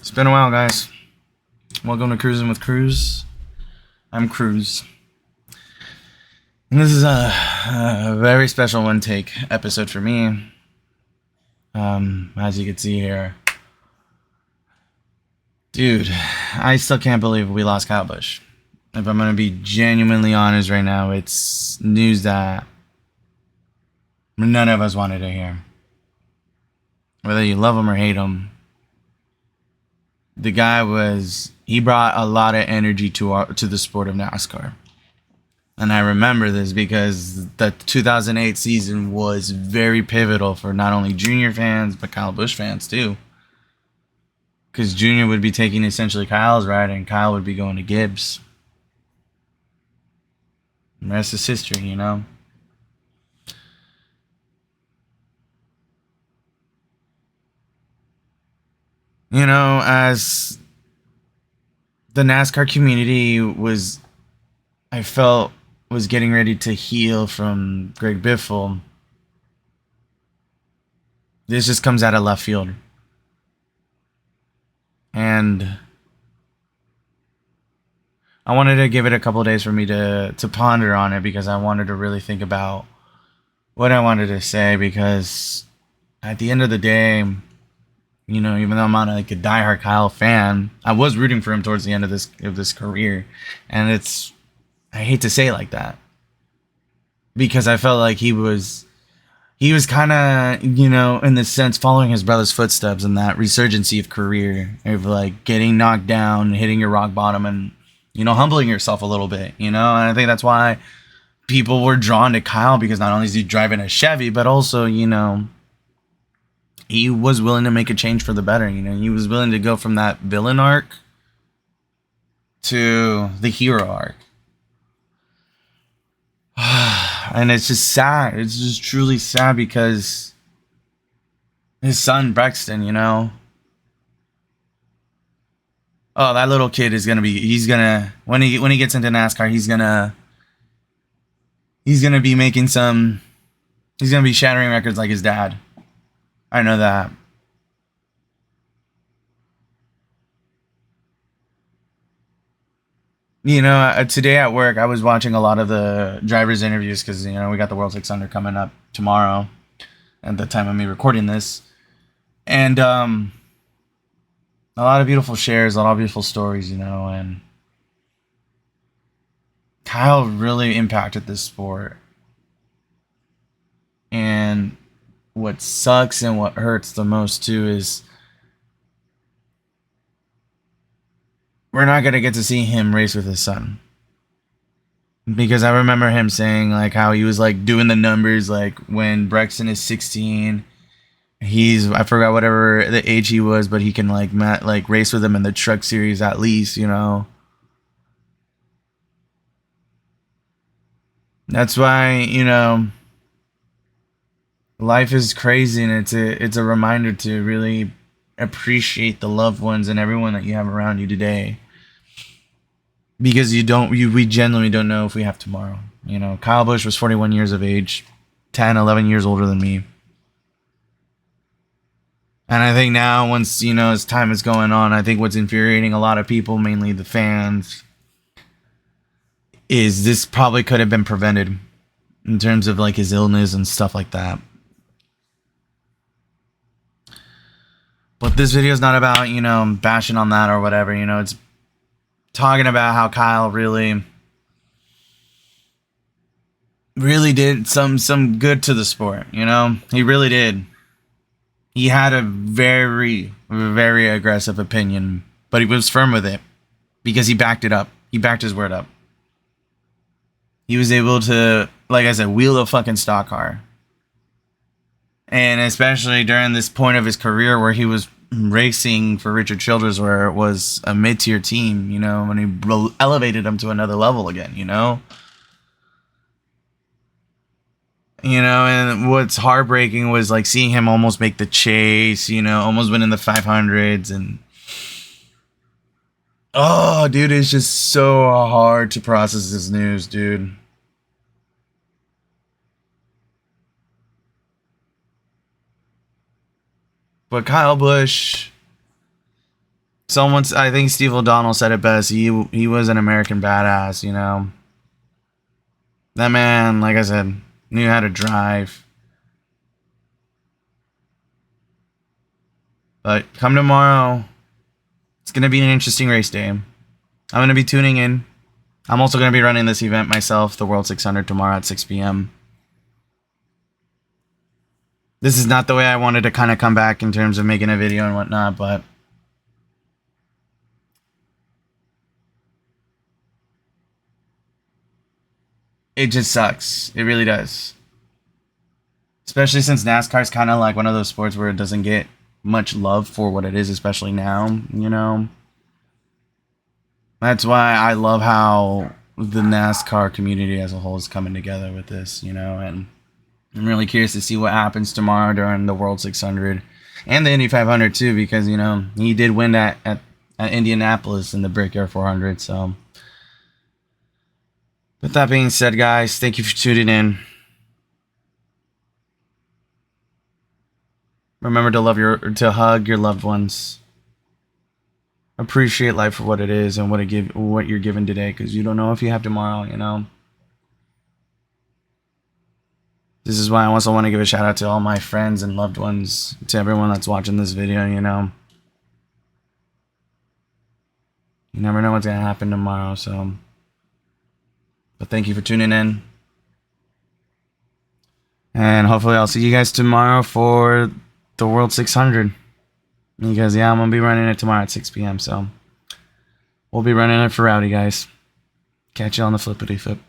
It's been a while, guys. Welcome to Cruising with Cruz. I'm Cruz. And this is a very special one take episode for me. As you can see here. Dude, I still can't believe we lost Kyle Busch. If I'm going to be genuinely honest right now, it's news that none of us wanted to hear. Whether you love him or hate him, the guy he brought a lot of energy to the sport of NASCAR. And I remember this because the 2008 season was very pivotal for not only Junior fans, but Kyle Busch fans too. Because Junior would be taking essentially Kyle's ride, and Kyle would be going to Gibbs. And the rest is history, you know? You know, as the NASCAR community I felt, was getting ready to heal from Greg Biffle, this just comes out of left field. And I wanted to give it a couple days for me to ponder on it, because I wanted to really think about what I wanted to say, because at the end of the day, you know, even though I'm not like a diehard Kyle fan, I was rooting for him towards the end of this career. And I hate to say it like that, because I felt like he was kind of, you know, in the sense, following his brother's footsteps in that resurgency of career, of like getting knocked down, hitting your rock bottom, and, you know, humbling yourself a little bit, you know. And I think that's why people were drawn to Kyle, because not only is he driving a Chevy, but also, you know, he was willing to make a change for the better. You know, he was willing to go from that villain arc to the hero arc. And it's just sad. It's just truly sad, because his son Brexton, you know, oh, that little kid is gonna be. When he gets into NASCAR, he's gonna be making some. He's gonna be shattering records like his dad. I know that. You know, today at work, I was watching a lot of the drivers' interviews, because, you know, we got the World 600 coming up tomorrow at the time of me recording this. And a lot of beautiful shares, a lot of beautiful stories, you know. And Kyle really impacted this sport. And what sucks and what hurts the most too is we're not going to get to see him race with his son. Because I remember him saying like how he was like doing the numbers, like when Brexton is 16, I forgot whatever the age he was, but he can like race with him in the truck series at least, you know. That's why, you know, life is crazy, and it's a reminder to really appreciate the loved ones and everyone that you have around you today, because we genuinely don't know if we have tomorrow. You know, Kyle Busch was 41 years of age, 10, 11 years older than me. And I think now, once, you know, as time is going on, I think what's infuriating a lot of people, mainly the fans, is this probably could have been prevented in terms of like his illness and stuff like that. But this video is not about, you know, bashing on that or whatever. You know, it's talking about how Kyle really did some good to the sport. You know, he really did. He had a very, very aggressive opinion, but he was firm with it, because he backed it up. He backed his word up. He was able to, like I said, wheel a fucking stock car. And especially during this point of his career where he was racing for Richard Childress, where it was a mid-tier team, you know, when he elevated him to another level again, you know? You know, and what's heartbreaking was like seeing him almost make the chase, you know, almost win in the 500s. And oh, dude, it's just so hard to process this news, dude. But Kyle Busch, Someone's, I think Steve O'Donnell said it best. He was an American badass, you know. That man, like I said, knew how to drive. But come tomorrow, it's gonna be an interesting race day. I'm gonna be tuning in. I'm also gonna be running this event myself, the World 600, tomorrow at 6 p.m. This is not the way I wanted to kind of come back in terms of making a video and whatnot, but it just sucks. It really does. Especially since NASCAR is kind of like one of those sports where it doesn't get much love for what it is, especially now, you know. That's why I love how the NASCAR community as a whole is coming together with this, you know, and I'm really curious to see what happens tomorrow during the World 600 and the Indy 500 too, because, you know, he did win that at Indianapolis in the Brickyard 400, so. With that being said, guys, thank you for tuning in. Remember to hug your loved ones. Appreciate life for what it is and what you're given today, because you don't know if you have tomorrow, you know. This is why I also want to give a shout out to all my friends and loved ones, to everyone that's watching this video, you know. You never know what's going to happen tomorrow, so. But thank you for tuning in. And hopefully I'll see you guys tomorrow for the World 600. Because, yeah, I'm going to be running it tomorrow at 6 p.m. So we'll be running it for Rowdy, guys. Catch you on the flippity flip.